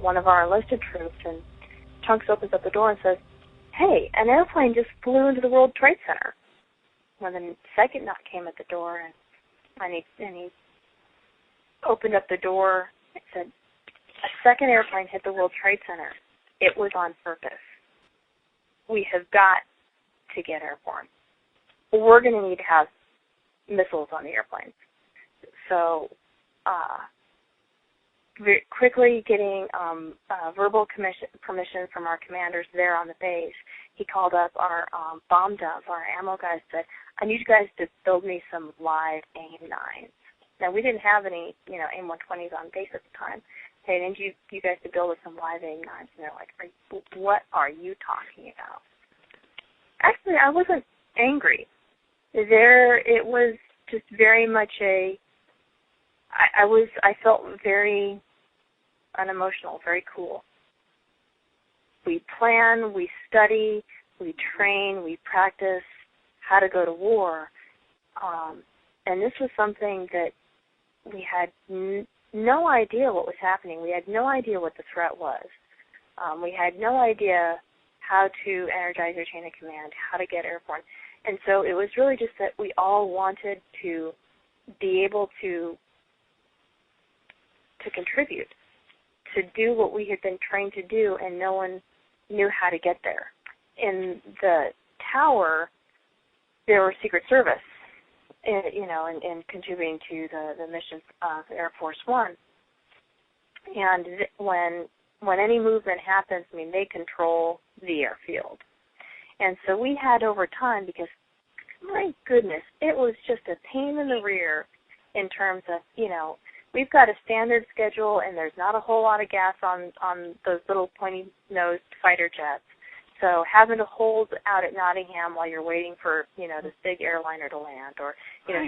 one of our enlisted troops, and Chunks opens up the door and says, "Hey, an airplane just flew into the World Trade Center." When the second knock came at the door, and he opened up the door and said, "A second airplane hit the World Trade Center. It was on purpose. We have got to get airborne. We're going to need to have missiles on the airplanes." So very quickly getting verbal permission from our commanders there on the base, he called up our bomb dump, our ammo guys, said, "I need you guys to build me some live AIM-9s. Now, we didn't have any, AIM-120s on base at the time. Hey, I need you guys to build us some live AIM-9s. And they're like, "What are you talking about?" Actually, I wasn't angry. It was just very much I felt very unemotional, very cool. We plan, we study, we train, we practice how to go to war. And this was something that we had no idea what was happening. We had no idea what the threat was. We had no idea how to energize your chain of command, how to get airborne. And so it was really just that we all wanted to be able to contribute, to do what we had been trained to do, and no one knew how to get there. In the tower, there were Secret Service, in contributing to the mission of Air Force One. And when any movement happens, they control the airfield. And so we had over time, because, my goodness, it was just a pain in the rear in terms of, we've got a standard schedule, and there's not a whole lot of gas on those little pointy-nosed fighter jets. So having to hold out at Nottingham while you're waiting for, this big airliner to land, or,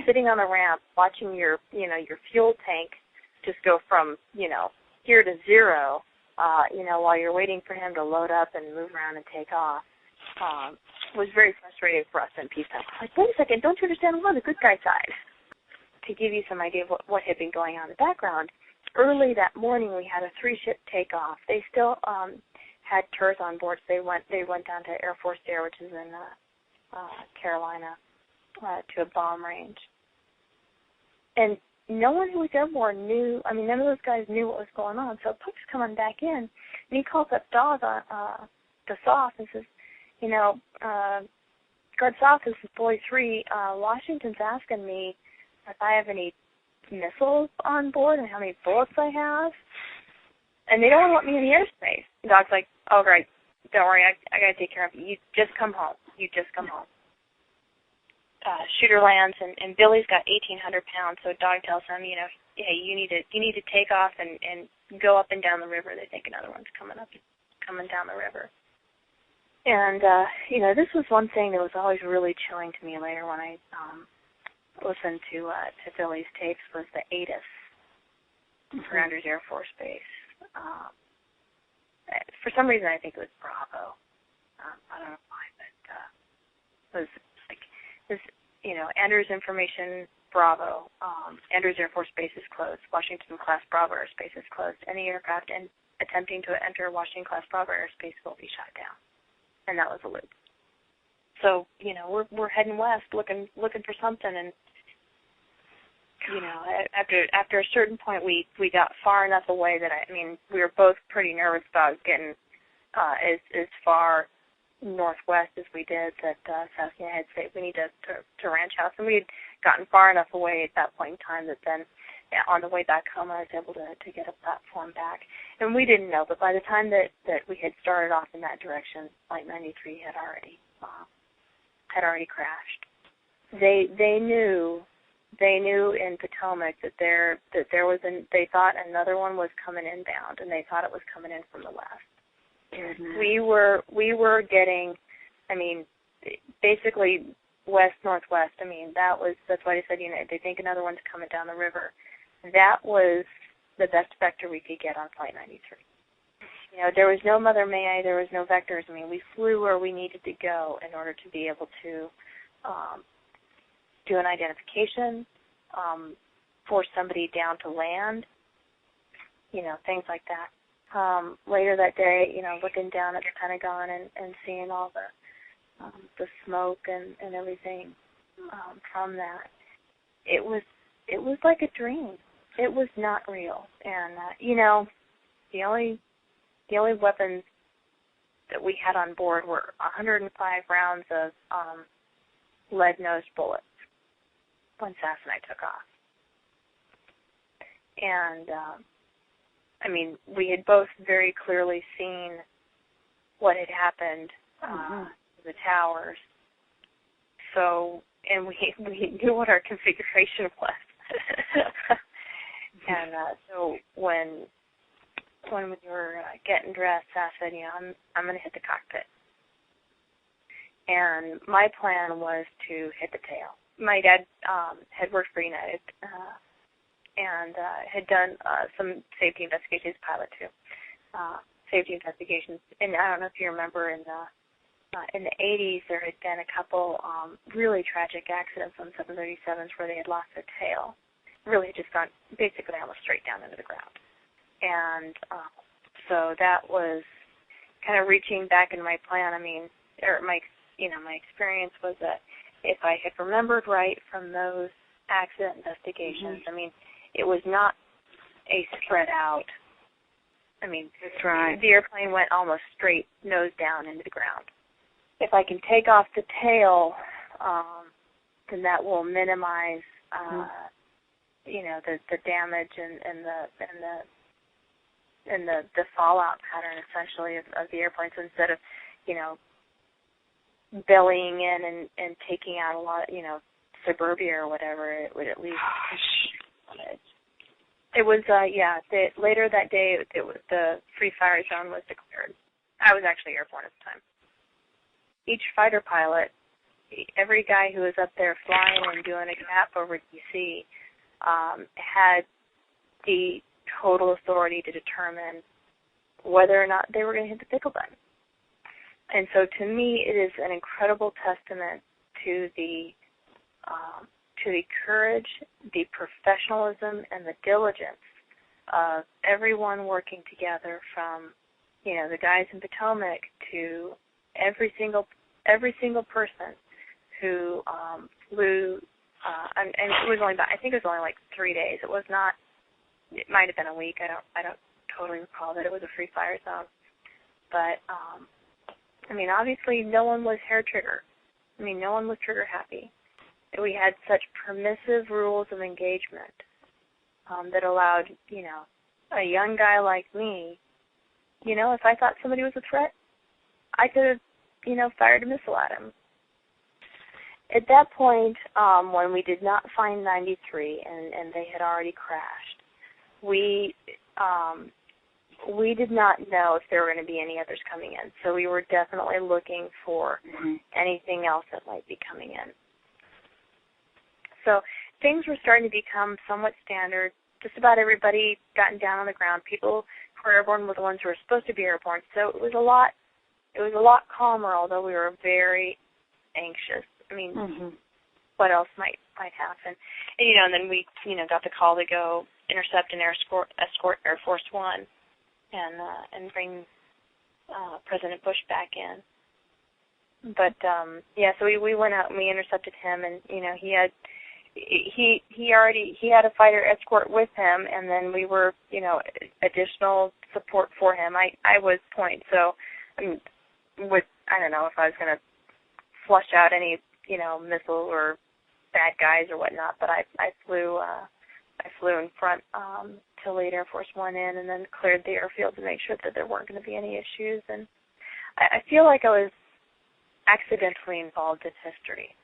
sitting on the ramp watching your fuel tank just go from, here to zero, while you're waiting for him to load up and move around and take off, was very frustrating for us in peacetime. Like, wait a second, don't you understand? We're on the good guy side. To give you some idea of what had been going on in the background, early that morning we had a 3-ship takeoff. They still had tours on board. So they went down to Air Force Air, which is in Carolina, to a bomb range. And no one who was airborne knew. None of those guys knew what was going on. So Puck's coming back in, and he calls up Dawes, the SOF, and says, Guard SOF, this is Boy 3. Washington's asking me if I have any missiles on board and how many bullets I have. And they don't want me in the airspace. The dog's like, "Oh, great. Don't worry. I got to take care of you. You just come home. Shooter lands, and Billy's got 1,800 pounds, so Dog tells him, hey, you need to take off and go up and down the river. They think another one's coming down the river. And, this was one thing that was always really chilling to me later when I listened to Billy's tapes, was the ATIS, for Andrews Air Force Base. For some reason, I think it was Bravo. I don't know why, but it was like this, Andrews Information, Bravo. Andrews Air Force Base is closed. Washington-class Bravo airspace is closed. Any aircraft attempting to enter Washington-class Bravo airspace will be shot down. And that was a loop. So, we're heading west looking for something, and after a certain point, we got far enough away that we were both pretty nervous about getting as far northwest as we did. That South had said we need to ranch house, and we had gotten far enough away at that point in time that then on the way back home, I was able to get a platform back. And we didn't know, but by the time that we had started off in that direction, Flight 93 had already crashed. They knew in Potomac that there was they thought another one was coming inbound, and they thought it was coming in from the west. Mm-hmm. We were getting, basically west northwest. That's why they said they think another one's coming down the river. That was the best vector we could get on Flight 93. There was no Mother May, there was no vectors. We flew where we needed to go in order to be able to do an identification, force somebody down to land, things like that. later that day, looking down at the Pentagon and seeing all the smoke and everything from that, it was like a dream. It was not real. And the only weapons that we had on board were 105 rounds of lead-nosed bullets when Sass and I took off. And we had both very clearly seen what had happened to the towers. So, and we knew what our configuration was. And so when we were getting dressed, Sass said, I'm going to hit the cockpit. And my plan was to hit the tail. My dad had worked for United and had done some safety investigations, pilot too. Safety investigations, and I don't know if you remember in the 80s there had been a couple really tragic accidents on 737s where they had lost their tail, really just gone basically almost straight down into the ground. And so that was kind of reaching back in my plan. My experience was that if I had remembered right from those accident investigations, it was not a spread out. That's right. The airplane went almost straight nose down into the ground. If I can take off the tail, then that will minimize, the damage and the fallout pattern essentially of the airplane. So instead of, bellying in and taking out a lot, suburbia or whatever, it would at least. It was, later that day, it was the free fire zone was declared. I was actually airborne at the time. Each fighter pilot, every guy who was up there flying and doing a cap over D.C. Had the total authority to determine whether or not they were going to hit the pickle button. And so to me, it is an incredible testament to the courage, the professionalism, and the diligence of everyone working together, from the guys in Potomac to every single person who flew. And it was only I think it was only like 3 days. It was not. It might have been a week. I don't totally recall that it was a free fire zone. But obviously, no one was hair trigger. No one was trigger happy. We had such permissive rules of engagement that allowed, a young guy like me, if I thought somebody was a threat, I could have, fired a missile at him. At that point, when we did not find 93 and they had already crashed, we did not know if there were going to be any others coming in. So we were definitely looking for anything else that might be coming in. So things were starting to become somewhat standard. Just about everybody gotten down on the ground. People who were airborne were the ones who were supposed to be airborne. So it was a lot calmer, although we were very anxious. What else might happen? And then we, got the call to go intercept and escort Air Force One and bring President Bush back in. But so we went out and we intercepted him, and he had a fighter escort with him, and then we were additional support for him. I was point, so I don't know if I was going to flush out any missile or bad guys or whatnot, but I flew in front to lead Air Force One in, and then cleared the airfield to make sure that there weren't going to be any issues. And I feel like I was accidentally involved in history.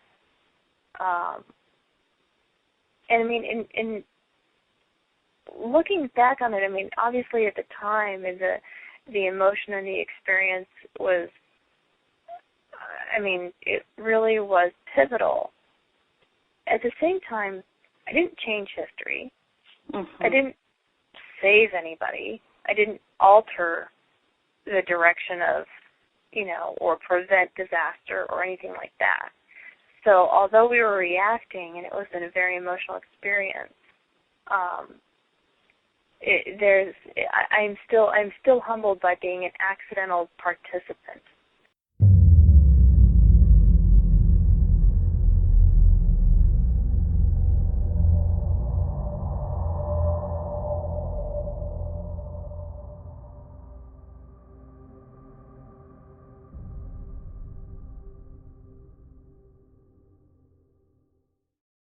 And in looking back on it, obviously at the time, the emotion and the experience was, it really was pivotal. At the same time, I didn't change history. I didn't save anybody. I didn't alter the direction of, or prevent disaster or anything like that. So although we were reacting, and it was a very emotional experience, I'm still humbled by being an accidental participant